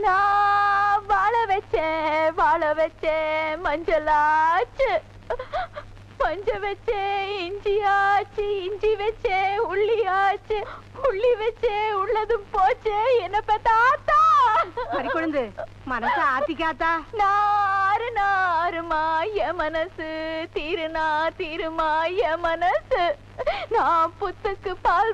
நான் வாழ வச்சேன் மஞ்சளாச்சு, மஞ்ச வச்சே இஞ்சியாச்சு, இஞ்சி வச்சே உள்ளியாச்சு, உள்ளி வச்சே உள்ளதும் போச்சே என்ன பத்தாத்தா. குழந்தை மனச ஆத்திக்காத்தா. நாருமா என் மனசு, தீருமா என் மனசு. நான் புத்துக்கு பால்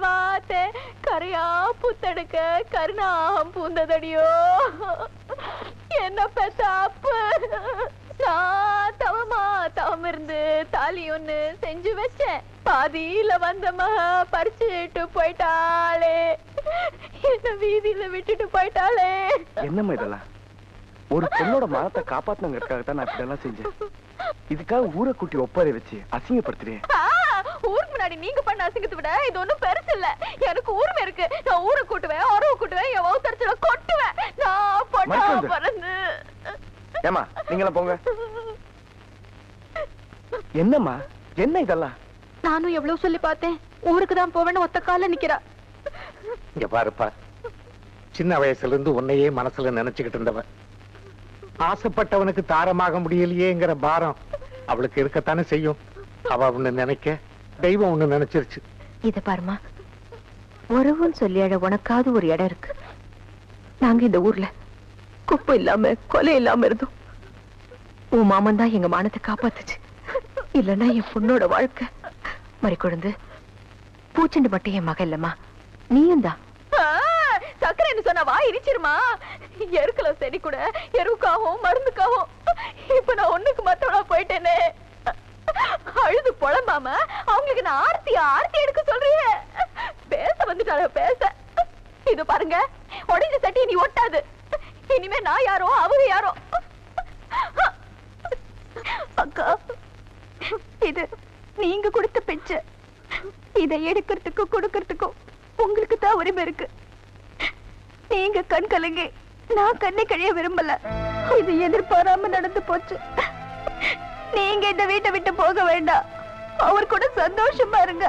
வாத்தே கரையா புத்தெடுக்க கருணாம் பூந்ததடியோ என்ன பெத்தாப்பு. நான் தவம் இருந்து தாலி ஒண்ணு செஞ்சு வச்சேன், பாதியில வந்த மக பறிச்சுட்டு போயிட்டாளே, என்ன வீதியில விட்டுட்டு போயிட்டாளே. என்னம்மா இதெல்லாம்? ஒரு பொண்ணோட மரத்தை காப்பாத்தணுங்கிறதுக்காகத்தான் நான் இப்படியெல்லாம் செஞ்சேன். இதுக்காக ஊரை கூட்டி ஒப்பாரி வச்சு அசிங்கப்படுத்துறேன். ஊருக்கு முன்னாடி நீங்க பண்ண அசிங்கத்தை விட இது ஒண்ணும் பெருசு இல்ல. எனக்கு ஊர்மை இருக்கு. நான் ஊரை கூட்டுவேன், உறவு கூட்டுவேன், என் வவுத்தரிச்சல கொட்டுவேன். நான் பொண்ணா பிறந்து. ஏமா நீங்களா போங்க. என்னம்மா என்ன இதெல்லாம்? நானும் எவ்வளவு சொல்லி பார்த்தேன், ஊருக்கு தான் போவேன்னு ஒத்த கால நிக்கிறா. இங்க பாருப்பா, சின்ன வயசுல இருந்து உன்னையே மனசுல நினைச்சுக்கிட்டு இருந்தவன், ஆசைப்பட்டவனுக்கு தாரமாக முடியலையேங்கிற பாரம் அவளுக்கு இருக்கத்தானே செய்யும். அவ ஒண்ணு நினைக்க, தெய்வம் ஒண்ணு நினைச்சிருச்சு. இத பாருமா, உறவுன்னு சொல்லி உனக்காவது ஒரு இடம் இருக்கு. நாங்க இந்த ஊர்ல குப்பை இல்லாம கொலை இல்லாம இருந்தோம். உன் மாமன் தான் எங்க மானத்தை காப்பாத்துச்சு. இல்லன்னா என் பொண்ணோட வாழ்க்கை மறிக்கொழுந்து பூச்செண்டு மட்டும் என் மக இல்லம்மா, நீயும் தான். சக்கரைன்னு சொன்னா வா இரிச்சிருமா. எருக்கல செடி கூட எருவுக்காகவும் மருந்துக்காகவும் இப்ப நான் ஒண்ணுக்கு மத்தவனா போயிட்டேனே. அழுது புலம்பாம அவங்களுக்கு நான் ஆர்த்தி எடுக்க சொல்றிய. பேச வந்துட்டால பேச. இது பாருங்க, உடைஞ்ச சட்டி நீ ஒட்டாது. இனிமே நான் யாரோ அவங்க யாரோ. அக்கா, இது நீங்க கொடுத்த பிச்சை. இதை எடுக்கிறதுக்கும் கொடுக்கறதுக்கும் உங்களுக்கு தான் உரிமை இருக்கு. நீங்க கண் கலங்கி நான் கண்ணை கழிய விரும்பல. இது எதிர்பாராம நடந்து போச்சு. நீங்க இந்த வீட்டை விட்டு போக வேண்டாம். அவர் கூட சந்தோஷமா இருங்க.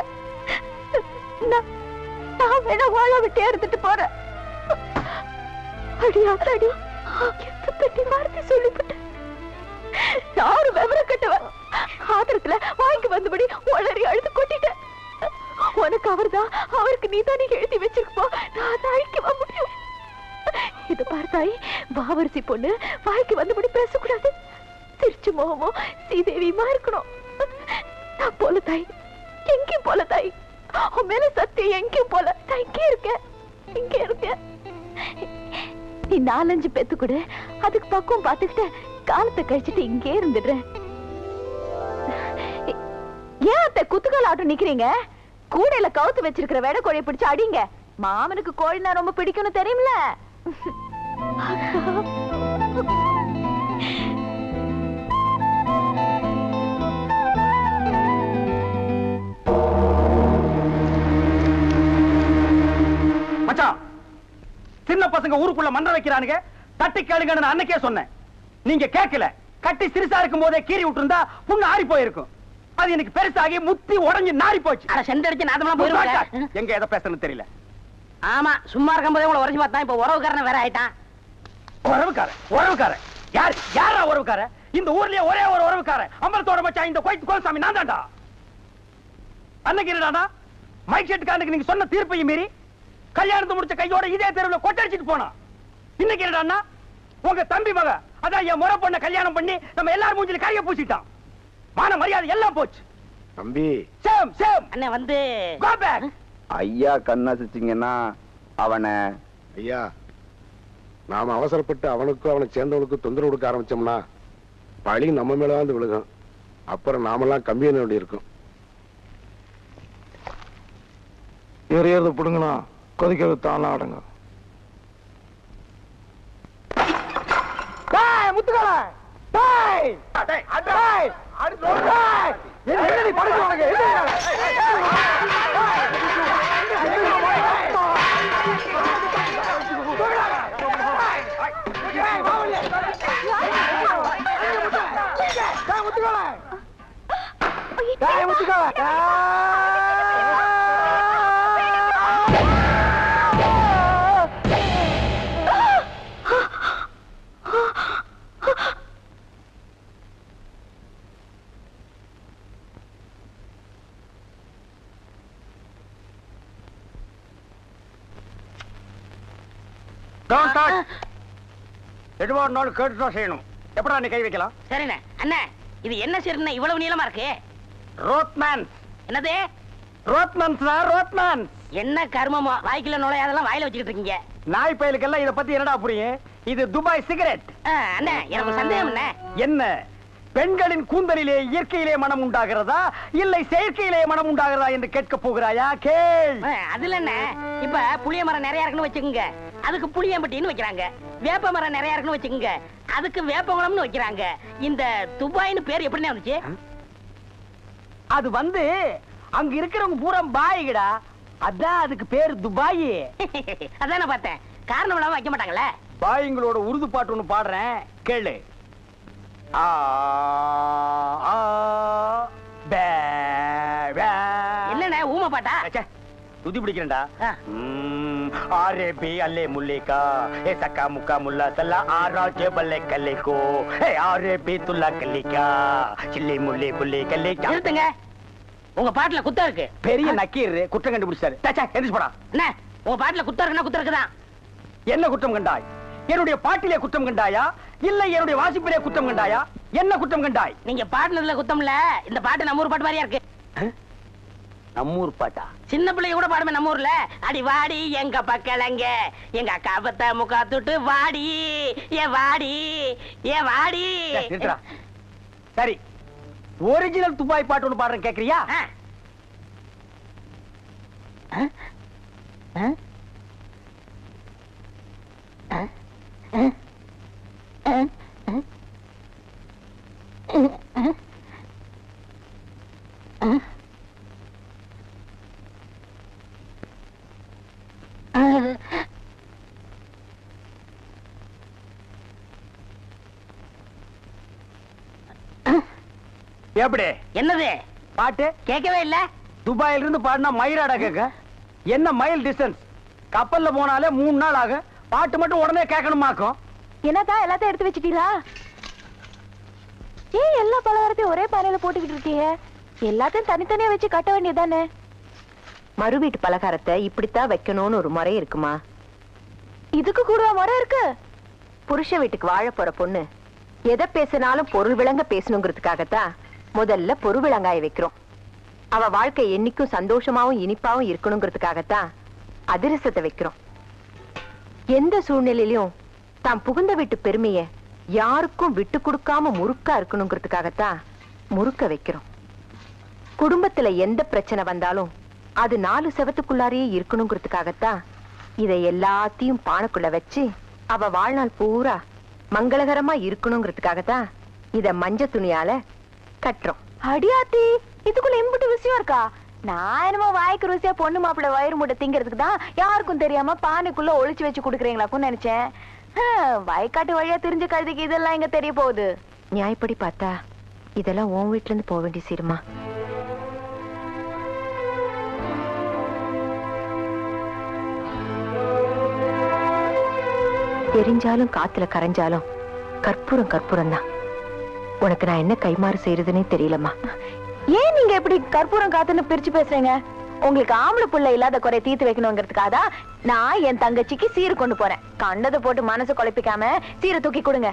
நான் வேணா வாழ விட்டு எடுத்துட்டு போறேன். அடியாத்தாடி, எந்த பெட்டி வார்த்தை சொல்லிவிட்டேன். யாரும் விவரம் கட்டவன் ஆத்திரத்துல வாய்க்கு வந்தபடி ஒளறி அழுது கொட்டிட்டேன். உனக்கு அவர்தான், அவருக்கு நீ தானே எழுதி வச்சிருப்போ. நான் தான் அழிக்கவா முடியும்? இது பார்த்தாய், பாவரிசி பொண்ணு வாய்க்கு வந்தபடி பேசக்கூடாது. திருச்சி மோகமோ ஸ்ரீதேவியுமா இருக்கணும். நான் போல தாய், எங்கேயும் போல தாய். உன் மேல சத்தியம் எங்கேயும் போல. நான் இங்கே இருக்கேன். நீ 4-5 பெத்து கூட அதுக்கு பக்கம் பாத்துக்கிட்ட காலத்தை கழிச்சுட்டு இங்கே இருந்துடுறேன். ஏன் அத்தை குத்துக்கால் ஆட்டம் நிக்கிறீங்க? கூடையில கவுத்து வச்சிருக்கிற வேட கோழியை பிடிச்சு அடிங்க. மாமனுக்கு கோழினா ரொம்ப பிடிக்கும்னு தெரியும்ல. மச்சான், சின்ன பசங்க ஊருக்குள்ள மண்ண வைக்கிறானுங்க, தட்டி கேளுங்கன்னு அன்னைக்கே சொன்னேன். நீங்க கேட்கல. கட்டி சிறுசா இருக்கும் போதே கீறி விட்டுருந்தா புண்ணு ஆறி போயிருக்கும். அது எனக்கு பெருசாகி முத்தி உடஞ்சி நாரி போச்சு. செண்டடிச்சு நாதமெல்லாம் போயிருவாங்க. எங்க எதை பேசணும்னு தெரியல. ஆமா, சும்மா இருக்கும் போதே உங்களை உரைச்சு பார்த்தா இப்ப உறவுக்காரன் வேற ஆயிட்டான். உறவுக்காரன் யாரா உறவுக்காரன்? இந்த ஊர்லயே ஒரே ஒரு உறவுக்காரன் அம்பலத்தோட மச்சான் இந்த கோயில் கோலசாமி நான் தான்டா. அன்னைக்கு என்னடா மைக் செட்டுக்காரனுக்கு நீங்க சொன்ன தீர்ப்பையும் மீறி கல்யாணத்தை முடிச்ச கையோட இதே தெருவில் கொட்டடிச்சிட்டு போனா. இன்னைக்கு என்னடா உங்க தம்பி மக அதான் என் முறை பொண்ண கல்யாணம் பண்ணி நம்ம எல்லாரும் மூஞ்சில கைய பூசிட்டான். மான மரியாதை எல்லாம் போச்சு. தம்பி சேம் அண்ணன் வந்து கோ பேக். ஐயா கண்ணாசிச்சிங்கன்னா அவனை ஐயா, நாம அவசரப்பட்டு அவனுக்கும் அவனை சேர்ந்தவனுக்கும் தொந்தரவு கொடுக்க ஆரம்பிச்சோம்னா பழி நம்ம மேல வந்து விழுகும். அப்புறம் நாமெல்லாம் கம்பி என்ன வேண்டி இருக்கும். எறியறது புடுங்கனா கொதிக்கிறது தானா அடங்க. முத்துக்கால முத்துக்கால எதுவா இருந்தாலும் கேட்டுதான் செய்யணும். எப்படா நீ கை வைக்கலாம்? சரிண்ணே. அண்ணே, இது என்ன சீருக்குண்ணே இவ்வளவு நீளமா இருக்கு? ரோத்மேன். என்னது? ரோத்மேன்ஸ் தான், ரோத்மேன். என்ன கர்மமோ, வாய்க்குள்ள நுழையாதெல்லாம் வாயில வச்சுக்கிட்டு இருக்கீங்க. நாய் பயலுக்கெல்லாம் இத பத்தி என்னடா புரியும்? இது துபாய் சிகரெட். அண்ணே, எனக்கு சந்தேகம் என்ன? என்ன பெண்களின் கூந்தலிலே இயற்கையிலே மனம் உண்டாகிறதா இல்லை செயற்கையிலே மனம் உண்டாகிறதா என்று கேட்க போகிறாயா? கேள். அதுல என்ன, இப்ப புளிய மரம் நிறைய இருக்குன்னு வச்சுக்கோங்க, அதுக்கு புளியம்பட்டின்னு வைக்கிறாங்க. வேப்ப மரம் நிறைய இருக்குன்னு வச்சுக்கோங்க, அதுக்கு வேப்பங்குளம்னு வைக்கிறாங்க. இந்த துபாய்னு பேர் எப்படின்னு வந்துச்சு? அது வந்து அங்க இருக்கிறவங்க பூரா பாய்கடா, அதான் அதுக்கு பேரு துபாய். அதான் நான் பார்த்தேன். காரணம் இல்லாம வைக்க மாட்டாங்களே. பாய்ங்களோட உருது பாட்டு ஒண்ணு பாடுறேன், கேளு. ஆ ஆ பே பே. என்னண்ணே ஊமை பாட்டா? ச்சே, துதி பிடிக்கிறேன்டா. ஆ. ஆரே பி அல்லே முல்லேகா ஏ சக்கா முக்கா முல்லா சல்லா ஆரா ஜெபல்லே கல்லேகோ ஏ ஆரே பி துல்லா கல்லிகா சில்லி முல்லே புல்லே கல்லேகா. நிறுத்துங்க, உங்க பாட்டுல குத்தம் இருக்கு. பெரிய நக்கீர் குற்றம் கண்டுபிடிச்சாரு. தச்சா எந்திரிச்சு போடா. என்ன உங்க பாட்டுல குத்தம் இருக்குன்னா குத்தம் இருக்குதான். என்ன குற்றம் கண்டாய்? என்னுடைய பாட்டிலே குற்றம் கண்டாயா இல்ல என்னுடைய வாசிப்பிலே குற்றம் கண்டாயா? என்ன குற்றம் கண்டாய்? நீங்க பாட்டுனதுல குத்தம் இல்ல. இந்த பாட்டு நம்ம ஊர் பாட்டு மாதிரியா இருக்கு. நம்மூர் பாட்டா? சின்ன பிள்ளைங்க கூட பாடுமே நம்ம ஊர்ல. அடி வாடி எங்க பக்கலங்க, எங்க அக்கா பத்த முக்கா துட்டு வாடி ஏ வாடி ஏ வாடி. நிறுத்துடா. சரி, ஒரிஜினல் துபாய் பாட்டு ஒண்ணு பாடுறேன், கேக்குறியா? எப்படி என்னது பாட்டு? கேட்கவே இல்ல. துபாயில இருந்து பாடினா மயிராடா கேட்க. என்ன மைல் டிஸ்டன்ஸ்? கப்பல்ல போனாலே 3 நாள் ஆகும். பாட்டு மட்டும் உடனே கேட்கணுமாக்கும். என்னதா எல்லாத்தையும் எடுத்து வச்சுட்டீங்களா? ஏன் எல்லா பலகாரத்தையும் ஒரே பானையில போட்டுக்கிட்டு இருக்கீங்க? எல்லாத்தையும் தனித்தனியா வச்சு கட்ட வேண்டியதானே? மறு வீட்டு பலகாரத்தை இப்படித்தான் வைக்கணும்னு ஒரு முறை இருக்குமா? இதுக்கு கூட முறை இருக்கு. புருஷ வீட்டுக்கு வாழ போற பொண்ணு எதை பேசினாலும் பொருள் விளங்க பேசணுங்கிறதுக்காகத்தான் முதல்ல பொருள் விளங்காய வைக்கிறோம். அவ வாழ்க்கை என்னைக்கும் சந்தோஷமாவும் இனிப்பாவும் இருக்கணுங்கிறதுக்காகத்தான் அதிரசத்தை வைக்கிறோம். எந்த சூழ்நிலையிலும் தான் புகுந்த வீட்டு பெருமைய யாருக்கும் விட்டு கொடுக்காம முறுக்கா இருக்கணுங்கிறதுக்காகத்தான் முறுக்க வைக்கிறோம். குடும்பத்துல எந்த பிரச்சனை வந்தாலும் அது 4 செவத்துக்குள்ளாரையே இருக்கணுங்கிறதுக்காகத்தான் இதை எல்லாத்தையும் பானைக்குள்ள வச்சு அவ வாழ்நாள் பூரா மங்களகரமா இருக்கணுங்கிறதுக்காகத்தான் இத மஞ்ச துணியால கட்டுறோம். அடியாத்தி, இதுக்குள்ள எம்பிட்டு விஷயம் இருக்கா? நான் என்னமோ வாய்க்கு ருசியா பொண்ணு மாப்பிள்ள வயிறு மூட்டை திங்கிறதுக்கு தான் யாருக்கும் தெரியாம பானைக்குள்ள ஒளிச்சு வச்சு குடுக்கறீங்களாக்கும் நினைச்சேன். வயக்காட்டு வழியா தெரிஞ்ச கழுதைக்கு இதெல்லாம் எங்க தெரிய போகுது? நியாயப்படி பார்த்தா இதெல்லாம் உன் வீட்டுல இருந்து போக வேண்டிய சீருமா. தெரிஞ்சாலும் காத்துல கரைஞ்சாலும் கற்பூரம் கற்பூரம் தான். உனக்கு நான் என்ன கைமாறு செய்யறதுன்னே தெரியலம்மா. ஏன் நீங்க எப்படி கற்பூரம் காத்துன்னு பிரிச்சு பேசுறீங்க? உங்களுக்கு ஆம்பளை புள்ள இல்லாத குறை தீர்த்து வைக்கணுங்கிறதுக்காக தான் நான் என் தங்கச்சிக்கு சீர் கொண்டு போறேன். கண்டதை போட்டு மனசு குழப்பிக்காம சீரை தூக்கி கொடுங்க.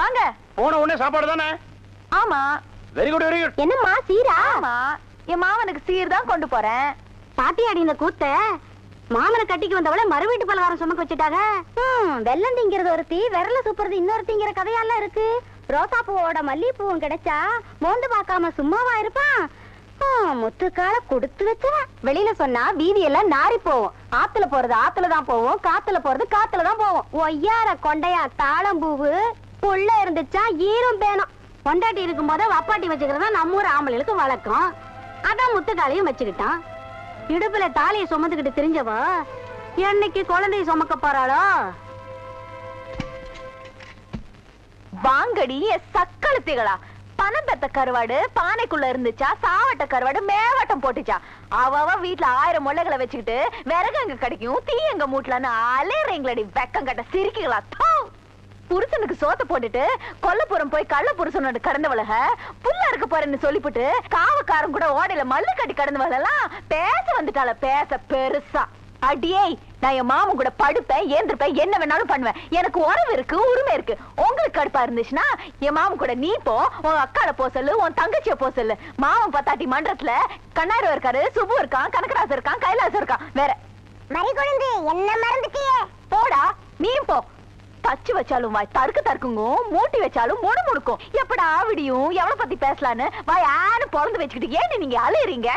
வாங்க. போன உடனே சாப்பாடு தானே? ஆமா. Very good very good. என்னம்மா சீரா? ஆமா, என் மாமனுக்கு சீர் தான் கொண்டு போறேன். பாட்டியாடி இந்த கூத்த மாமனை கட்டிக்கு வந்தவளை மறு வீட்டு பலகாரம் சுமக்க வச்சுட்டாங்க. வெள்ளம் திங்கிறது ஒருத்தி, விரல சூப்புறது இன்னொருத்திங்கிற கதையெல்லாம் இருக்கு. ரோசா பூவோட மல்லிகைப்பூவும் கிடைச்சா மோந்து பார்க்காம சும்மாவா இருப்பான்? முத்துக்கால கொடுத்து வச்ச. வெளியில சொன்னா வீதியெல்லாம் நாரி போவோம். ஆத்துல போறது ஆத்துலதான் போவோம், காத்துல போறது காத்துலதான் போவோம். ஒய்யார கொண்டையா தாளம்பூவு புள்ள இருந்துச்சா ஈரம் பேணும். பொண்டாட்டி இருக்கும் போது வப்பாட்டி வச்சுக்கிறதா நம்ம ஊர் ஆம்பளைகளுக்கு வழக்கம். அதான் முத்துக்காலையும் வச்சுக்கிட்டான். இடுப்புல தாலியை சுமந்துக்கிட்டு தெரிஞ்சவ என்னைக்கு குழந்தைய சுமக்க போறாளோ? வாங்கடி சக்களத்திகளா. பணம் பெத்த கருவாடு பானைக்குள்ள இருந்துச்சா, சாவட்ட கருவாடு மேவாட்டம் போட்டுச்சா. அவ வீட்டுல 1000 முள்ளைகளை வச்சுக்கிட்டு விறகு எங்க கிடைக்கும், தீ எங்க மூட்டலன்னு அலையறீங்களடி வெக்கம் கட்ட சிரிக்குகளா. புருஷனுக்கு சோத்த போட்டுட்டு கொல்லப்புறம் போய் கள்ள புருஷனோட கடந்தவளக புள்ள இருக்க போறேன்னு சொல்லிவிட்டு காவக்காரன் கூட ஓடையில மல்லு கட்டி கடந்தவளெல்லாம் பேச வந்துட்டால பேச பெருசா. அடியே நான் என் மாமன் கூட படுப்பேன் ஏந்திருப்பேன் என்ன வேணாலும் பண்ணுவேன். எனக்கு உறவு இருக்கு உரிமை இருக்கு. உங்களுக்கு கடுப்பா இருந்துச்சுன்னா என் மாமன் கூட நீ போ, உன் அக்கால போ சொல்லு, உன் தங்கச்சிய போ சொல்லு. மாமன் பத்தாட்டி மன்றத்துல கண்ணாரு இருக்காரு, சுபு இருக்கான், கனகராசு இருக்கான், கைலாசம் இருக்கான். வேற மறி குழந்தை என்ன மறந்துட்டியே? போடா நீ போ. தச்சு வச்சாலும் வாய் தருக்கு தருக்குங்கும், மூட்டி வச்சாலும் முடு முடுக்கும். எப்படா விடியும் எவ்வளவு பத்தி பேசலான்னு வாய் ஆனு பொழந்து வச்சுக்கிட்டு ஏன்னு நீங்க அலையறீங்க?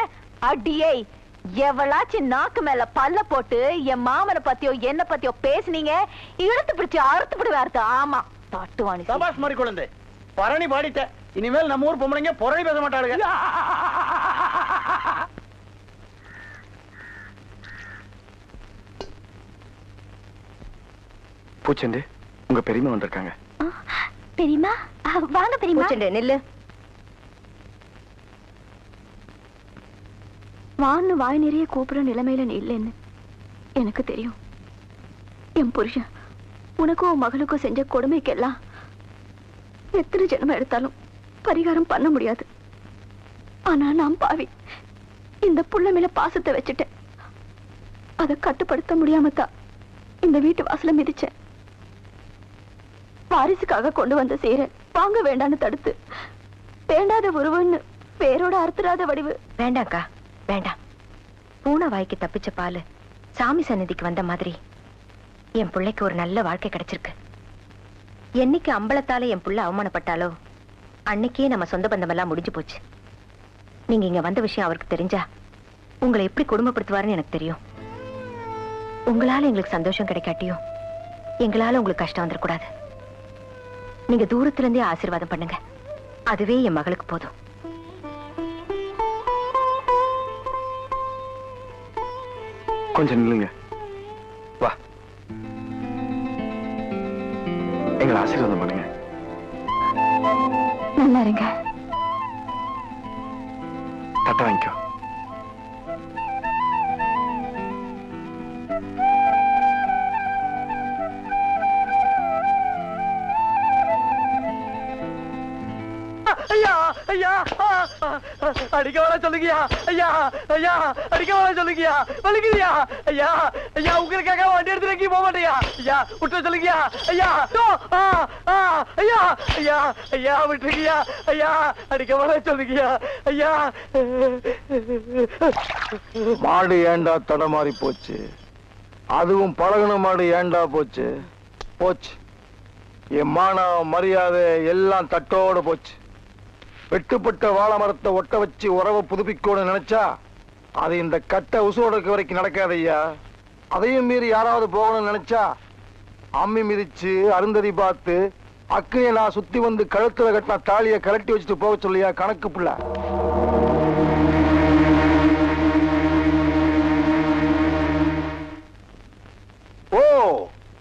அடியே எவளாச்சும் நாக்கு மேல பல்ல போட்டு என் மாமனை பத்தியோ என்ன பத்தியோ பேசுனீங்க இழுத்து பிடிச்சு அறுத்துப்படுவாரு. ஆமா தட்டுவாணி. சபாஷ் மாதிரி குழந்தை பரணி பாடிட்ட. இனிமேல் நம்ம ஊர் பொம்பளைங்க புரணி பேச மாட்டாளுங்க. பூச்செண்டு உங்க பெரியமா வந்திருக்காங்க. பெரியமா வாங்க பெரியமா. நெல்லு வான்னு வாய் நிறைய கூப்பிடுற நிலைமையில நீ இல்லைன்னு எனக்கு தெரியும். என் புருஷன் உனக்கும் உன் மகளுக்கும் செஞ்ச கொடுமைக்கெல்லாம் எத்தனை ஜென்மம் எடுத்தாலும் பரிகாரம் பண்ண முடியாது. ஆனா நான் பாவி இந்த புள்ள மேல பாசத்தை வச்சுட்டேன். அதை கட்டுப்படுத்த முடியாம தான் இந்த வீட்டு வாசல மிதிச்சேன். வாரிசுக்காக கொண்டு வந்த சீரை வாங்க வேண்டான்னு தடுத்து வேண்டாத உருவன்னு பேரோட அறுத்துறாத வடிவு. வேண்டாக்கா வேண்டாம். பூனை வாய்க்கு தப்பிச்ச பாலு சாமி சந்நிதிக்கு வந்த மாதிரி என் பிள்ளைக்கு ஒரு நல்ல வாழ்க்கை கிடைச்சிருக்கு. என்னைக்கு அம்பலத்தால என் புள்ள அவமானப்பட்டாலோ அன்னைக்கே நம்ம சொந்த பந்தம் எல்லாம் முடிஞ்சு போச்சு. நீங்க இங்க வந்த விஷயம் அவருக்கு தெரிஞ்சா உங்களை எப்படி குடும்பப்படுத்துவாருன்னு எனக்கு தெரியும். உங்களால எங்களுக்கு சந்தோஷம் கிடைக்காட்டியும் எங்களால உங்களுக்கு கஷ்டம் வந்துடக்கூடாது. நீங்க தூரத்துல இருந்தே ஆசீர்வாதம் பண்ணுங்க. அதுவே என் மகளுக்கு போதும். கொஞ்சம் நில்லுங்க. வா எங்களை ஆசீர்வாதம் பண்ணுங்க. நல்லா இருங்க. தட்ட வாங்கிக்கோ. ஐயா ஐயா அடிக்க வர சொல்லுங்கயா. ஐயா ஐயா அடிக்க வர சொல்லுங்கயா. வலிக்குதியா ஐயா? ஐயா உங்களுக்காக வண்டி எடுத்து போக மாட்டேயா? ஐயா விட்டு சொல்லுங்கயா. ஐயா ஐயா ஐயா ஐயா விட்டுருக்கியா? ஐயா அடிக்க வர சொல்லுங்கயா. ஐயா மாடு ஏண்டா தடமாறி போச்சு? அதுவும் பழகுன மாடு ஏண்டா போச்சு? போச்சு. என் மான மரியாதை எல்லாம் தட்டோட போச்சு. வெட்டுப்பட்ட வாழை மரத்தை ஒட்ட வச்சு உறவை புதுப்பிக்கணும்னு நினைச்சா அது இந்த கட்டை உசுரோடுக்கு வரைக்கும் நடக்காதையா. அதையும் மீறி யாராவது போகணும்னு நினைச்சா அம்மி மிதிச்சு அருந்ததி பார்த்து அக்கையை நான் சுத்தி வந்து கழுத்துல கட்டின தாலியை கலட்டி வச்சுட்டு போக சொல்லியா கணக்கு புள்ள. ஓ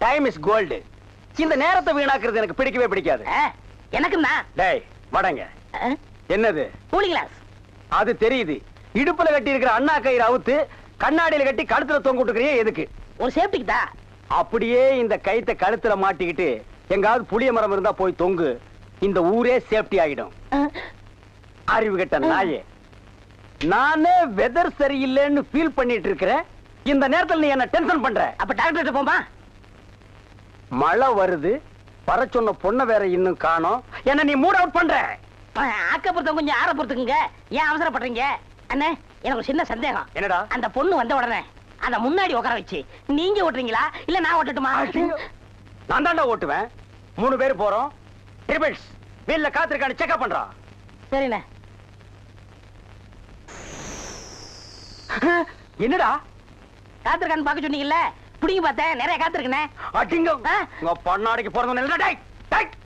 டைம் இஸ் கோல்டு. இந்த நேரத்தை வீணாக்குறது எனக்கு பிடிக்கவே பிடிக்காது. எனக்குன்னா டேய் வடங்க. என்னது? Cooling glass. அது தெரியுது. இடுப்புல கட்டி இருக்கிற அண்ணா கயிறு அவுத்து கண்ணாடியில கட்டி கழுத்துல தொங்க விட்டுக்கிறியே எதுக்கு? ஒரு சேஃப்டிக்கு தான். அப்படியே இந்த கயித்தை கழுத்துல மாட்டிக்கிட்டு எங்காவது புளிய மரம் இருந்தா போய் தொங்கு. இந்த ஊரே சேஃப்டி ஆகிடும். அறிவு கெட்ட நாயே. நானே வெதர் சரியில்லைன்னு ஃபீல் பண்ணிட்டு இருக்கிறேன். இந்த நேரத்தில் நீ என்ன டென்ஷன் பண்ற? அப்ப டாக்டர் போமா. மழை வருது. வர சொன்ன பொண்ணை வேற இன்னும் காணோம். என்ன நீ மூட் அவுட் பண்ற? ஆக்கப்புறத்த கொஞ்சம் ஆற பொறுத்துக்குங்க. ஏன் அவசரப்படுறீங்க? அண்ணே எனக்கு ஒரு சின்ன சந்தேகம். என்னடா? அந்த பொண்ணு வந்த உடனே அந்த முன்னாடி உட்கார வச்சு நீங்க ஓட்டுறீங்களா இல்ல நான் ஓட்டட்டுமா? நான் தாண்டா ஓட்டுவேன். 3 பேர் போறோம். ட்ரிபிள்ஸ் வீல்ல காத்திருக்கான்னு செக்அப் பண்றான். சரிண்ணே. என்னடா காத்திருக்கான்னு பாக்க சொன்னீங்கல்ல, புடிங்க பார்த்தேன். நிறைய காத்திருக்கனே. அடிங்க உங்க பொண்ணாடிக்கு பிறந்தவன் இல்லடா. டேய் டேய்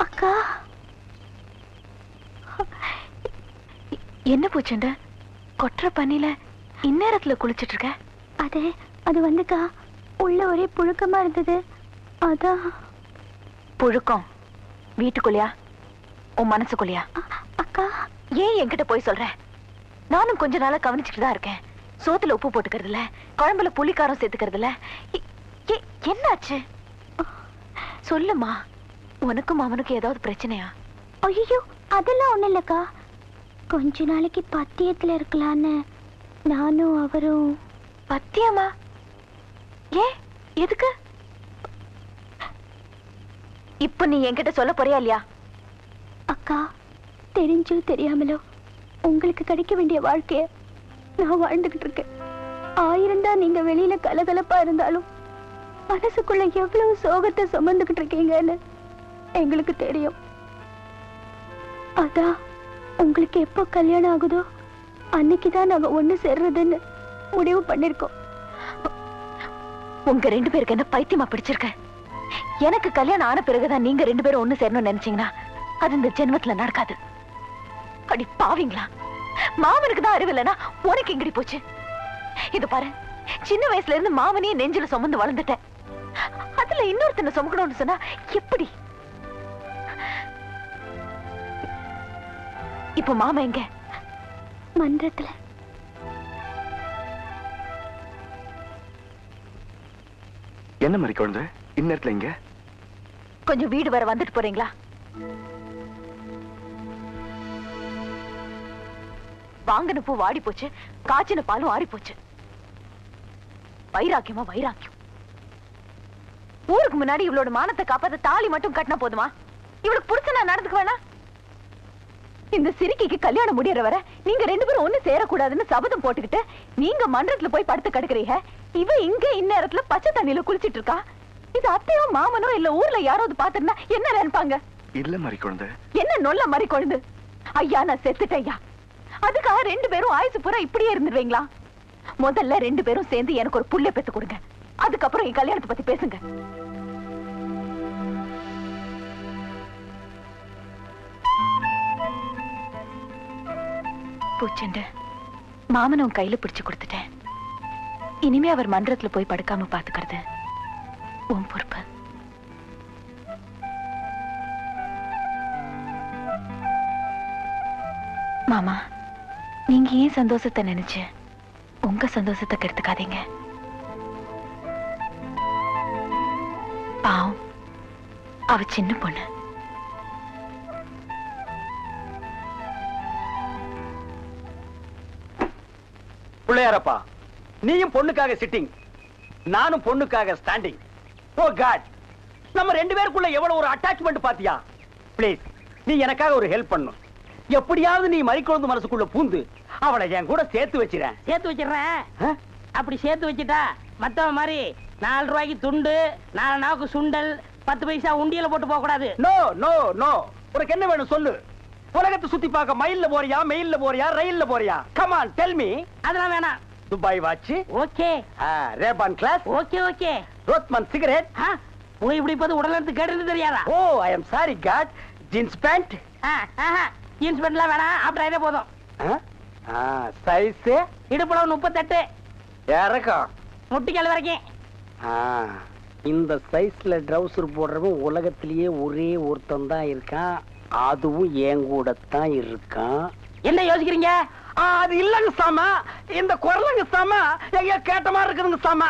அக்கா என்ன பூச்சண்ட கொற்ற பண்ணில இந்நேரத்துல குளிச்சிட்டு இருக்க? அது வந்துக்கா உள்ள ஒரே புழுக்கமா இருந்தது, அதான். புழுக்கம் வீட்டுக்குள்ளையா உன் மனசுக்குள்ளையா? அக்கா ஏன் என்கிட்ட போய் சொல்ற? நானும் கொஞ்ச நாளா கவனிச்சுட்டு தான் இருக்கேன். சோத்துல உப்பு போட்டுக்கிறது இல்ல, குழம்புல புளிக்காரம் சேர்த்துக்கிறது இல்ல. என்னாச்சு சொல்லுமா. உனக்கும் அவனுக்கும் ஏதாவது பிரச்சனையா? ஐயோ அதெல்லாம் ஒண்ணு இல்லக்கா. கொஞ்ச நாளைக்கு பத்தியத்துல இருக்கலான்னு நானும் அவரும். பத்தியமா? ஏன் எதுக்கு? இப்ப நீ என்கிட்ட சொல்ல போறியா இல்லையா? அக்கா தெரிஞ்சோ தெரியாமலோ உங்களுக்கு கிடைக்க வேண்டிய வாழ்க்கைய நான் வாழ்ந்துகிட்டு இருக்கேன். 1000 தான் நீங்க வெளியில கலகலப்பா இருந்தாலும் மனசுக்குள்ள எவ்வளவு சோகத்தை சுமந்துகிட்டு இருக்கீங்கன்னு எங்களுக்கு தெரியும். அதான் உங்களுக்கு எப்போ கல்யாணம் ஆகுதோ அன்னைக்குதான் நாங்க ஒண்ணு சேர்றதுன்னு முடிவு பண்ணிருக்கோம். உங்க 2 பேருக்கு என்ன பைத்தியமா பிடிச்சிருக்க? எனக்கு கல்யாணம் ஆன பிறகுதான் நீங்க 2 பேரும் ஒண்ணு சேரணும்னு நினைச்சீங்கன்னா அது இந்த ஜென்மத்துல நடக்காது. அடி பாவீங்களா, மாமனுக்கு தான் அறிவு இல்லைன்னா உனக்கு எங்கடி போச்சு? இது பாரு, சின்ன வயசுல இருந்து மாமனையே நெஞ்சில சுமந்து வளர்ந்துட்டேன். அதுல இன்னொருத்தனை சுமக்கணும்னு சொன்னா எப்படி? இப்ப மாமா எங்க? மன்றத்துல. என்ன மாதிரி குழந்தை இந்நேரத்துல இங்க? கொஞ்சம் வீடு வர வந்துட்டு போறீங்களா? வாங்கின பூ வாடி போச்சு, காய்ச்சின பாலும் ஆறி போச்சு. வைராக்கியமா வைராக்கியம். ஊருக்கு முன்னாடி இவளோட மானத்தை காப்பாத்த தாலி மட்டும் கட்டினா போதுமா? இவளுக்கு புடிச்ச நான் நடந்துக்க வேணா? இந்த சிரிக்கைக்கு கல்யாணம் முடியற வர நீங்க 2 பேரும் ஒண்ணு சேரக்கூடாதுன்னு சபதம் போட்டுக்கிட்டு நீங்க மன்றத்துல போய் படுத்து கிடக்குறீங்க. இவ இங்க இந்நேரத்துல பச்சை தண்ணியில குளிச்சிட்டு இருக்கா. இது அத்தையோ மாமனோ இல்ல ஊர்ல யாராவது பாத்துருந்தா என்ன நினைப்பாங்க? இல்ல மாதிரி குழந்தை. என்ன நொல்ல மாதிரி குழந்தை? ஐயா நான் செத்துட்டேன் ஐயா. அதுக்காக 2 பேரும் ஆயுசு பூரா இப்படியே இருந்துருவீங்களா? முதல்ல 2 பேரும் சேர்ந்து எனக்கு ஒரு புள்ள பெத்து கொடுங்க, அதுக்கப்புறம் என் கல்யாணத்தை பத்தி பேசுங்க. பூச்செண்டு மாமனும் கையில பிடிச்சு கொடுத்துட்டேன். இனிமே அவர் மன்றத்துல போய் படுக்காம பாத்துக்கிறது உன் பொறுப்பு. மாமா, நீங்க ஏன் சந்தோஷத்தை நினைச்சு உங்க சந்தோஷத்தை கெடுத்துக்காதீங்க. பாவம், அவ சின்ன பொண்ணு. பிள்ளையாரப்பா, நீயும் பொண்ணுக்காக சிட்டிங், நானும் பொண்ணுக்காக ஸ்டாண்டிங். ஓ காட், நம்ம 2 பேருக்குள்ள எவ்வளவு ஒரு அட்டாச்மெண்ட் பாத்தியா? ப்ளீஸ் நீ எனக்காக ஒரு ஹெல்ப் பண்ணணும். எப்படியாவது நீ மறிக்குழந்து மனசுக்குள்ள பூந்து அவளை என் கூட சேர்த்து வச்சிரேன். சேர்த்து வச்சிடறேன். அப்படி சேர்த்து வச்சுட்டா மத்தவ மாதிரி 4 ரூபாய்க்கு துண்டு, 4 நாவுக்கு சுண்டல், 10 பைசா உண்டியல போட்டு போக கூடாது. நோ நோ நோ, உனக்கு என்ன வேணும் சொல்லு. உலகத்தை சுத்தி பார்க்க மயில்ல போறியா, மெயில்ல போறியா, ரயில்ல போறியா? Come on tell me. அதெல்லாம் வேணாம். Dubai watch, okay. Ray-Ban glass, okay okay. Rothman cigarette. போய் இப்படி போது உடல் எடுத்து கேட்டது தெரியாதா? Oh I am sorry God. Jeans pant. Jeans பேண்ட்லாம் வேணாம், அப்படியே போதும். சைஸ் இடுப்புளவு 38, இறக்கம் முட்டிக்கால் வரைக்கும். இந்த சைஸ்ல ட்ரவுசர் போடுறவன் உலகத்திலேயே ஒரே ஒருத்தன் தான் இருக்கான், அதுவும் என் கூட தான் இருக்கான். என்ன யோசிக்கிறீங்க? அது இல்லங்க சாமா, இந்த குரலுங்க சாமா எங்க கேட்ட மாதிரி இருக்குதுங்க சாமா.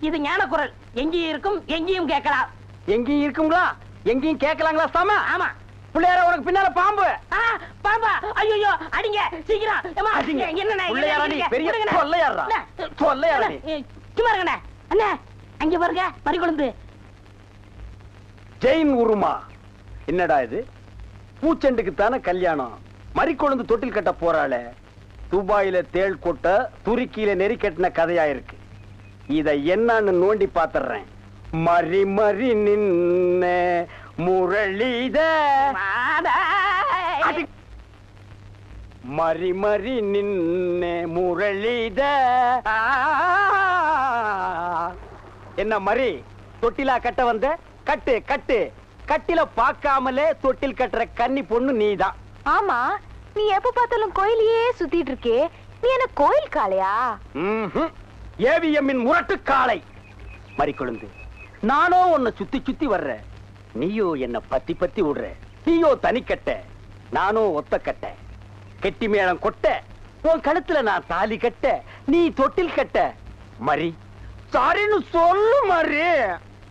இது ஞான குரல், எங்கேயும் இருக்கும் எங்கேயும் கேட்கலாம். எங்கேயும் இருக்குங்களா, எங்கேயும் கேட்கலாங்களா சாமா? ஆமா. பிள்ளையார உனக்கு பின்னால பாம்பு. பாம்பா? ஐயோ அடிங்க சீக்கிரம். சும்மா இருங்கண்ணே. அண்ணே அங்க பாருங்க மறிக்குழந்து. ஜெயின் உருமா. என்னடா இது, பூச்செண்டுக்கு தானே கல்யாணம், மறிக்குழந்து தொட்டில் கட்ட போறாளே. துபாயில தேள் கொட்ட துருக்கியில நெறி கட்டின கதையா இருக்கு. இத என்னன்னு நோண்டி பாத்துறேன். மறி மறி நின்ன முரளித, மறி மறி நின்ன முரளித. என்ன மறி தொட்டிலா கட்ட வந்த? கட்டு கட்டு கட்டில பார்க்காமலே தொட்டில் கட்டுற கன்னி பொண்ணு நீதான். ஆமா, நீ எப்ப பார்த்தாலும் கோயிலையே சுத்திட்டு இருக்கே, நீ என்ன கோயில் காளையா? ஏவிஎம்மின் முரட்டு காளை. மறிக்கொழுந்து, நானோ உன்னை சுத்தி சுத்தி வர்ற, நீயோ என்ன பத்தி பத்தி விடுற. நீயோ தனிக்கட்ட, நானோ ஒத்த கட்ட. கெட்டி மேளம் கொட்ட, உன் கழுத்துல நான் தாலி கட்ட, நீ தொட்டில் கட்ட. மரி சாரின்னு சொல்லு மரி.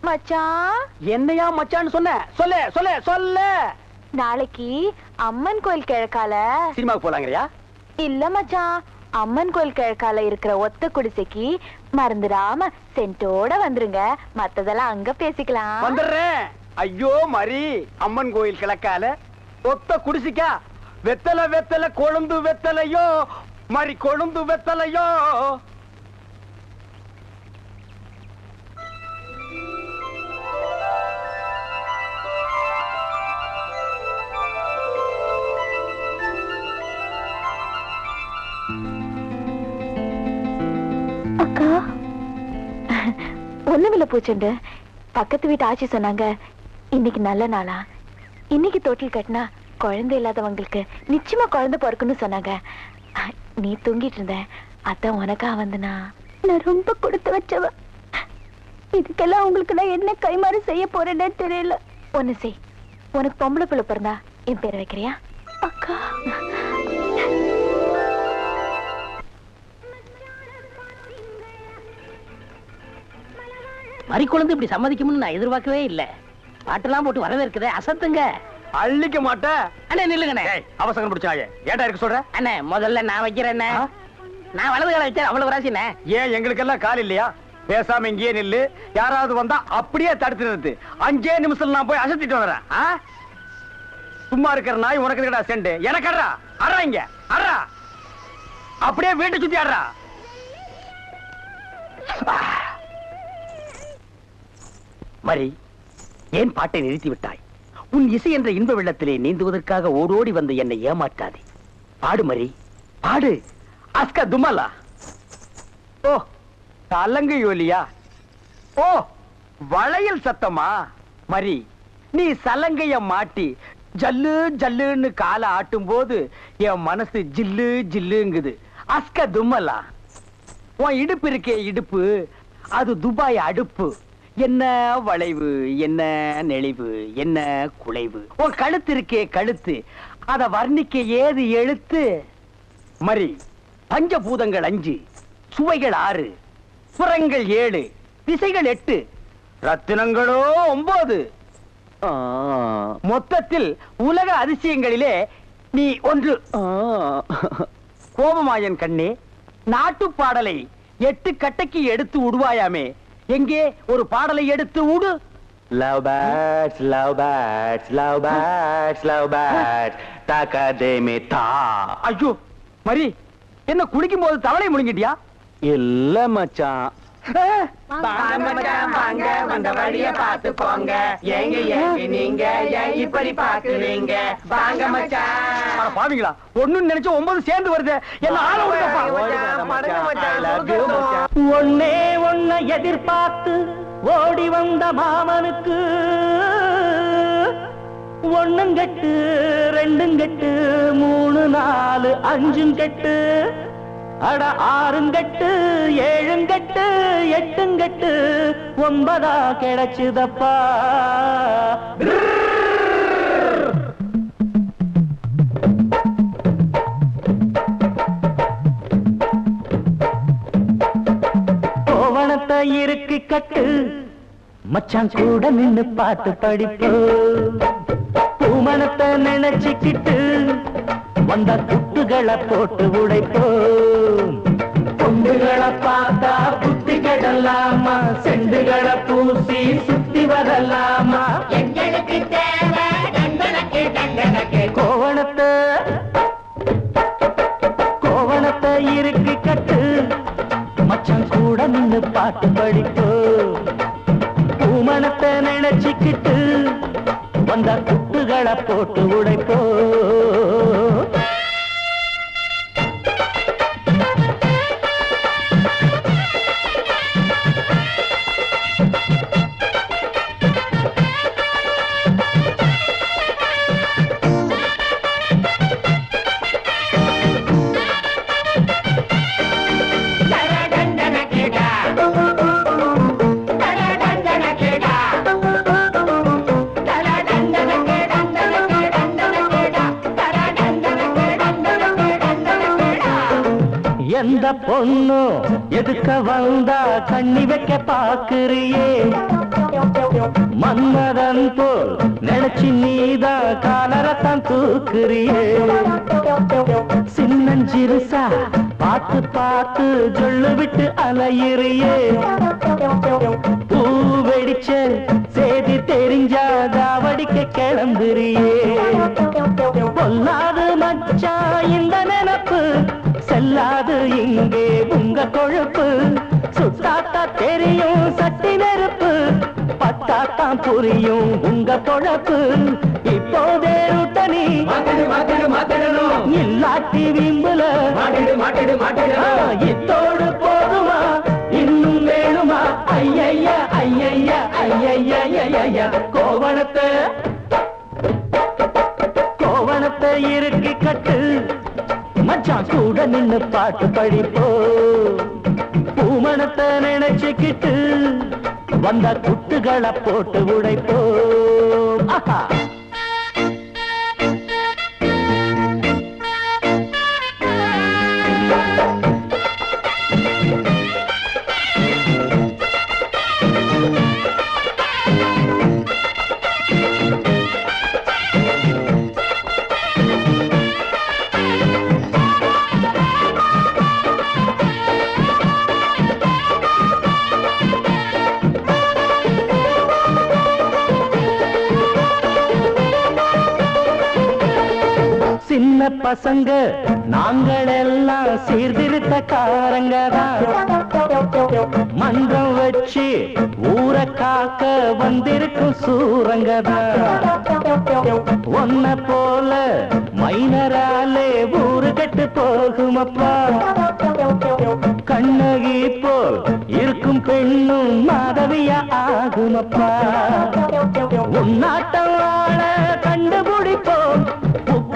மச்சான், என்னையா மச்சான்னு சொன்ன? சொல்ல சொல்ல சொல்ல. நாளைக்கு அம்மன் கோயில் கிழக்கால சினிமாவுக்கு போலாங்கறியா? இல்ல மச்சான், அம்மன் கோயில் கிழக்கால இருக்கிற ஒத்த குடிசைக்கு மறந்துடாம சென்ட்டோட வந்துருங்க, மத்ததெல்லாம் அங்க பேசிக்கலாம். வந்துடுறேன். ஐயோ மரி, அம்மன் கோயில் கிழக்கால ஒத்த குடிசிக்கா? வெத்தலை வெத்தலை கொழுந்து வெத்தலையோ மரி, கொழுந்து வெத்தலையோ. அக்கா, ஒண்ணுமில்ல பூச்சண்டு. பக்கத்து வீட்டு ஆச்சி சொன்னாங்க இன்னைக்கு நல்ல நாளா, இன்னைக்கு தொட்டில் கட்டினா குழந்தை இல்லாதவங்களுக்கு நிச்சயமா குழந்தை பிறக்குன்னு சொன்னாங்க. நீ தூங்கிட்டு இருந்த, அதான் உனக்கா வந்தனா. நான் ரொம்ப கொடுத்து வச்சவ, இதுக்கெல்லாம் உங்களுக்கு நான் என்ன கைமாறு செய்ய போறேன்னு தெரியல. ஒண்ணு செய், உனக்கு பொம்பளை பிள்ளை பிறந்தா என் பேரை வைக்கிறியா? அக்கா, மறிக்குழந்து இப்படி சம்மதிக்கும்னு நான் எதிர்பார்க்கவே இல்ல. பாட்டெல்லாம் போட்டு வரவே இருக்குதே, அசத்துங்க. அள்ளிக்க மாட்ட. அண்ணே நில்லுங்கண்ணே. அவசரம் பிடிச்சாயே, ஏடா இருக்க சொல்ற? அண்ணே முதல்ல நான் வைக்கிறேன். நான் வலது கால வச்சேன், அவ்வளவு ராசிண்ணே. ஏன் எங்களுக்கெல்லாம் கால் இல்லையா? பேசாம இங்கேயே நில்லு, யாராவது வந்தா அப்படியே தடுத்து நிறுத்து. 5 நிமிஷம் நான் போய் அசத்திட்டு வரேன். சும்மா இருக்கிற நாய் உனக்கு இருக்கடா செண்டு, எனக்கு அட்றா. அட்றா இங்க அட்றா, அப்படியே வீட்டை சுத்தி ஆடுறா. மரி, ஏன் பாட்டை நிறுத்தி விட்டாய்? உன் இசை என்ற இன்ப வெள்ளத்திலே நீந்துவதற்காக ஓடோடி வந்து என்னை ஏமாற்றாதே. பாடு மரி, பாடு. அஸ்கா துமலா. ஓ, தலங்கு யோலியா. ஓ, வளையல் சத்தமா? மரி, நீ சலங்கைய மாட்டி ஜல்லு ஜல்லுன்னு காலை ஆட்டும் போது என் மனசு ஜில்லு ஜில்லுங்குது. அஸ்கா துமலா. உன் இடுப்பு இருக்கே இடுப்பு, அது துபாய் அடுப்பு. என்ன வளைவு, என்ன நெளிவு, என்ன குலைவு. உன் கழுத்து இருக்கே கழுத்து, அத வர்ணிக்க ஏது எழுத்து? மரி, பஞ்சபூதங்கள் 5, சுவைகள் 6, புறங்கள் 7, திசைகள் 8, ரத்தினங்களோ 9. மொத்தத்தில் உலக அதிசயங்களிலே நீ ஒன்று. கோபமாயன் கண்ணே, நாட்டு பாடலை 8 கட்டைக்கு எடுத்து உடுவாயாமே, எங்கே ஒரு பாடலை எடுத்து உடு. Love birds, love birds, love birds, love birds, takademe ta. ஐயோ மரி, என்ன குளிக்கும் போது தவளை முழுங்கிட்டியா? இல்ல மச்சான். வாங்க வந்த வழிய பார்த்து போங்க, ஏங்க ஏங்க நீங்க ஏன் இப்படி பாக்குறீங்க? வாங்க மச்சான். பாவீங்களா, ஒண்ணுன்னு நினைச்சு 9 சேர்ந்து வருது. என்ன ஆள விடுங்கப்பா. ஒன்னே ஒன்ன எதிர்பார்த்து ஓடி வந்த மாமனுக்கு ஒண்ணுங்கட்டு 2 3 4 5 அட 6 7 8 9 கிடைச்சுதப்பா. கோவணத்தை இருக்கு கட்டு, மச்சான் கூட நின்னு பாட்டு படிப்பு. பூமணத்தை நினைச்சுக்கிட்டு வந்த குட்டுகளை போட்டு உடைப்போம். பொண்டுகளை பார்த்தா புத்தி கெடலாமா, செண்டுகளை பூசி சுத்தி வரலாமா? எங்களுக்கு தேவை தண்டனக்கு கோவணத்தை இருக்கு கட்டு, மச்சான் கூட நின்னு பாட்டு படிப்போ. பூமணத்தை நினைச்சுக்கிட்டு வந்த குட்டுகளை போட்டு உடைப்போ. எந்த பொண்ணு எதுக்க வந்தா கண்ணி வைக்க பாக்குறியே மன்மதன் போல் நினைச்சு நீதா காலரத்தான் தூக்குறியே சின்னஞ்சிறுசா பார்த்து பார்த்து ஜொல்லு விட்டு அலையிறியே பூ வெடிச்ச செய்தி தெரிஞ்சா தாவடிக்க கிளம்புறியே பொல்லாது மச்சா இந்த நினப்பு செல்லாது இங்கே உங்க கொழுப்பு சுட்டாத்தா தெரியும் சட்டி நெருப்பு பட்டாத்தான் புரியும் உங்க பொழப்பு இப்போதே ருட்டனி இல்லாட்டி வீம்புல இத்தோடு போதுமா இன்னும் வேணுமா ஐயைய ஐயைய ஐயைய கோவணத்தை இறுக்கி கட்டு மச்சான் கூட நின்னு பாட்டு படிப்போ பூமணத்தை நினைச்சுக்கிட்டு வந்த குட்டுகளை போட்டு உடைப்போ சின்ன பசங்க நாங்கள் எல்லாம் சீர்திருத்தக்காரங்கதான் மன்றம் வச்சு ஊரை காக்க வந்திருக்கும் சூரங்கதான் ஒன்ன போல மைனராலே ஊரு கட்டு போகுமப்பா கண்ணகி போல் இருக்கும் பெண்ணும் மாதவியா ஆகுமப்பா உன்னாட்டம் ஆள கண்டுபிடிப்போம்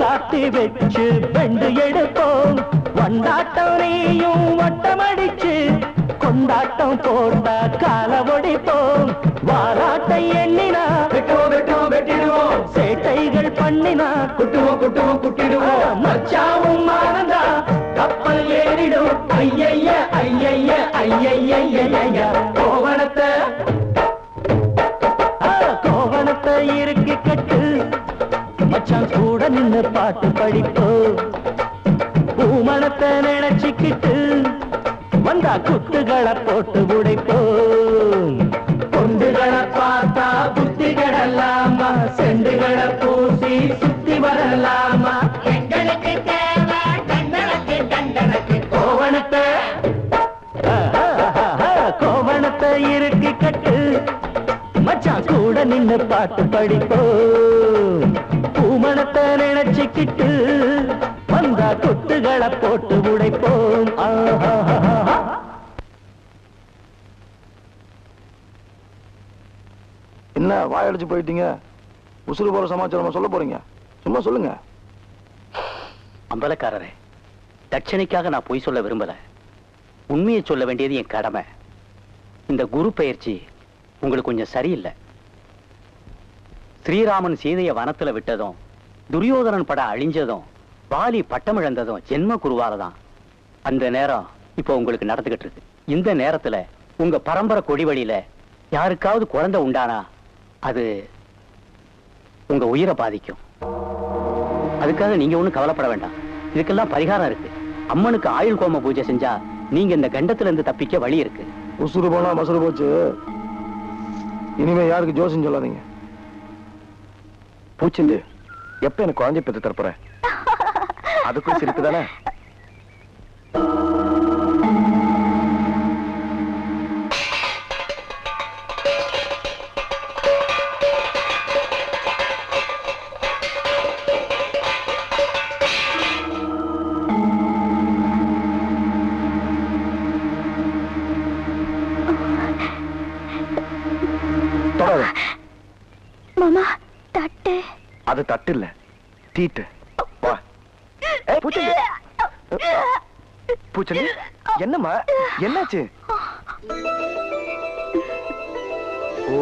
காட்டி வச்சு வெண்டு எடுப்போம் கொண்டாட்டம் நீயும் வட்டமடிச்சு கொண்டாட்டம் போட்டா கால ஒடிப்போம் வாராட்டை எண்ணினா வெட்டிடுவோம் சேட்டைகள் பண்ணினா குட்டிடுவோம் மச்சாவும் ஆனந்தா கப்பல் ஏறிடும் ஐயைய ஐயைய ஐயைய கோவணத்தை இறுக்கி கட்டு மச்சான் கூட நின்னு பாட்டு படிப்போ பூமணத்தை நினைச்சுக்கிட்டு வந்தா குட்டுகளை போட்டு உடைப்போம் பொண்டுகளை பார்த்தா புத்திகளல்லாமா செண்டுகளை பூசி சுத்தி வரலாமா எங்களுக்கு தேவை தண்டனக்கு கோவணத்தை இறுக்கி கட்டு மச்சான் கூட நின்னு பாட்டு படிப்போம் பூமணத்தை நினைச்சுக்கிட்டு வந்தா கொட்டுகளை போட்டு உடைப்போம் என்ன வாயடிச்சு போயிட்டீங்க? உசுறு போற சமாச்சாரம் சொல்ல போறீங்க? சும்மா சொல்லுங்க. அம்பலக்காரரே, தட்சணைக்காக நான் பொய் சொல்ல விரும்பல. உண்மையை சொல்ல வேண்டியது என் கடமை. இந்த குரு பயிற்சி உங்களுக்கு கொஞ்சம் சரியில்லை. ஸ்ரீராமன் சீதையை வனத்துல விட்டதும், துரியோதனன் பட அழிஞ்சதும், வாலி பட்டமிழந்ததும் ஜென்ம குருவாலதான். அந்த நேரம் இப்போ உங்களுக்கு நடந்துகிட்டு இருக்கு. இந்த நேரத்துல உங்க பரம்பரை கொடி வழியில யாருக்காவது குழந்தை உண்டானா அது உங்க உயிரை பாதிக்கும். அதுக்காக நீங்க ஒண்ணும் கவலைப்பட வேண்டாம். இதுக்கெல்லாம் பரிகாரம் இருக்கு. அம்மனுக்கு ஆயுள் கோம பூஜை செஞ்சா நீங்க இந்த கண்டத்துல இருந்து தப்பிக்க வழி இருக்கு. உசுறு போனா மசுறு போச்சு. இனிமே யாருக்கு ஜோசியம் சொல்லாதீங்க. பூச்சிந்து எப்ப எனக்கு குழந்தை பெற்று தரப்புற? அதுக்கும் சிரிப்பு தானே? மாமா, தட்டு. அது தட்டு இல்ல, தீட்டு. வா. பூச்செண்டி, பூச்செண்டி, என்னம்மா, என்னாச்சு? ஓ,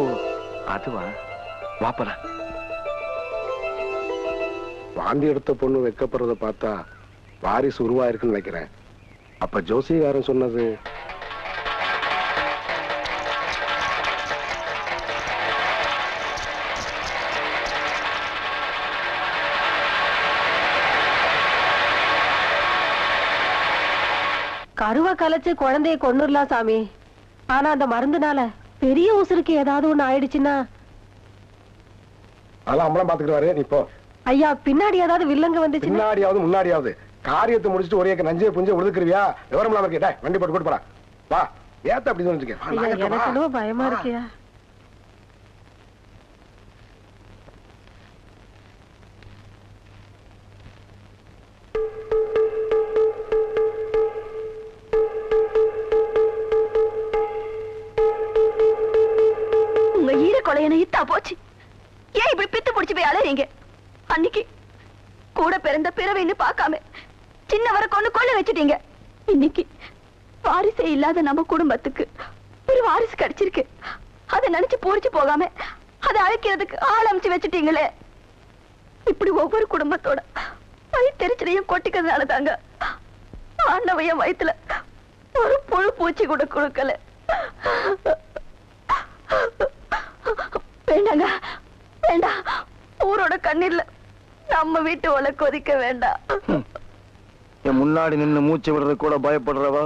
அதுவா? வாப்பல. வாந்தி எடுத்த பொண்ணு வைக்கப்படுறத பார்த்தா வாரிசு உருவாயிருக்குன்னு நினைக்கிறேன். அப்ப ஜோசிகாரன் சொன்னது கருவா கலைச்சு குழந்தைய கொன்னுடலாம் சாமி. ஆனா அந்த மருந்துனால பெரிய உசுருக்கு ஏதாவது ஒண்ணு ஆயிடுச்சுன்னா அதெல்லாம் அம்பளம் பாத்துக்கிட்டு நீ போ. ஐயா பின்னாடி ஏதாவது வில்லங்க வந்துச்சு. பின்னாடியாவது முன்னாடியாவது காரியத்தை முடிச்சுட்டு ஒரே நஞ்சே புஞ்ச உழுதுக்குருவியா? விவரம் இல்லாம இருக்கே. வண்டி போட்டு போட்டு போறா. வா ஏத்த அப்படி எனக்கு பயமா இருக்கியா? உங்க ஈர கொலையனை இத்தா போச்சு. ஏன் இப்படி பித்து பிடிச்சு போய் அலையீங்க? அன்னைக்கு கூட பிறந்த பிறவைன்னு பார்க்காம சின்னவரை கொள்ள வச்சுட்டீங்க. இன்னைக்கு வாரிசே இல்லாத நம்ம குடும்பத்துக்கு ஒரு வாரிசு கிடைச்சிருக்கு. அதை நினைச்சு பூரிச்சு போகாம அதை அழைக்கிறதுக்கு ஆள் அமைச்சு வச்சுட்டீங்களே. இப்படி ஒவ்வொரு குடும்பத்தோட வயிற்றுச்சலையும் கொட்டிக்கிறதுனால தாங்க ஆண்டவைய வயிற்றுல ஒரு புழு பூச்சி கூட கொடுக்கல. வேண்டாங்க வேண்டாம். ஊரோட கண்ணீர்ல நம்ம வீட்டு ஒலை கொதிக்க வேண்டாம். என் முன்னாடி நின்னு மூச்சு விடுறது கூட பயப்படுறவா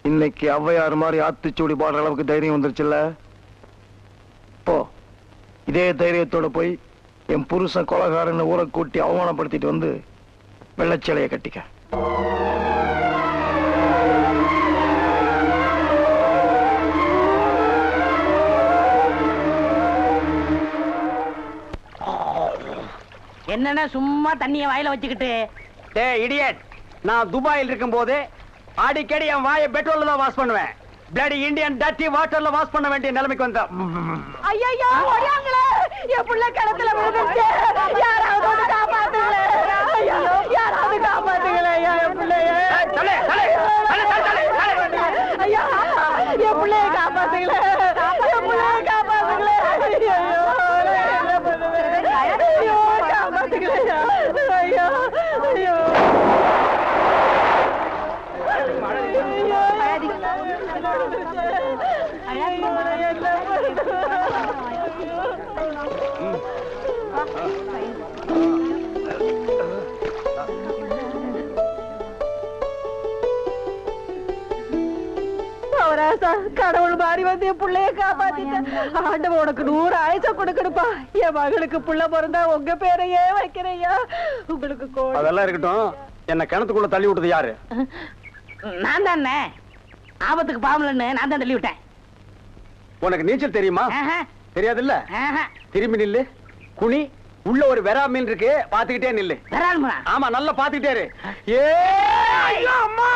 இன்னைக்கு ஔவையார் மாதிரி ஆத்திச்சூடி பாடுற அளவுக்கு தைரியம் வந்துருச்சுல்ல. போ இதே தைரியத்தோட போய் என் புருஷன் கொலகாரன்னு ஊரை கூட்டி அவமானப்படுத்திட்டு வந்து வெள்ளச்சேலையை கட்டிக்க. என்னன்னா சும்மா தண்ணிய வாயில வச்சுக்கிட்டு. டேய் இடியட், நான் துபாயில் இருக்கும் போது அடிக்கடி என் வாயை பெட்ரோல்ல தான் வாஷ் பண்ணுவேன். பிளடி இந்தியன் டர்ட்டி வாட்டர்ல வாஷ் பண்ண வேண்டிய நிலைமைக்கு வந்தா. ஐயா ஓடியாங்களே, என் புள்ள கிணத்துல விழுந்துச்சு. யாராவது வந்து காப்பாத்துங்களே. ஐயா யாராவது காப்பாத்துங்களே. ஐயா என் பிள்ளைய ஐயா என் பிள்ளைய காப்பாத்துங்களே. என் பிள்ளைய காப்பாத்துங்களே. ஐயோ காப்பாத்துங்களே. ஐயோ ஐயோ கடவுள் மாறி வந்து என் பிள்ளைய காப்பாத்திட்டேன். ஆண்டவன் உனக்கு 100 ஆயுச கொடுக்கணுப்பா. என் மகளுக்கு புள்ள பிறந்தா உங்க பேரையே வைக்கிறையா. உங்களுக்கு அதெல்லாம் இருக்கட்டும். என்ன கிணத்துக்குள்ள தள்ளி விட்டது யாரு? நான் தானே. ஆபத்துக்கு பாவலன்னு நான் தான் தள்ளி விட்டேன். உனக்கு நீச்சல் தெரியுமா? தெரியாது இல்ல. திரும்பி நில்லு. குனி. உள்ள ஒரு வெரா மீன் இருக்கு, பாத்துக்கிட்டே நில்லு. வராலுமா? ஆமா நல்லா பாத்துக்கிட்டே இரு. ஏ ஐயோ அம்மா.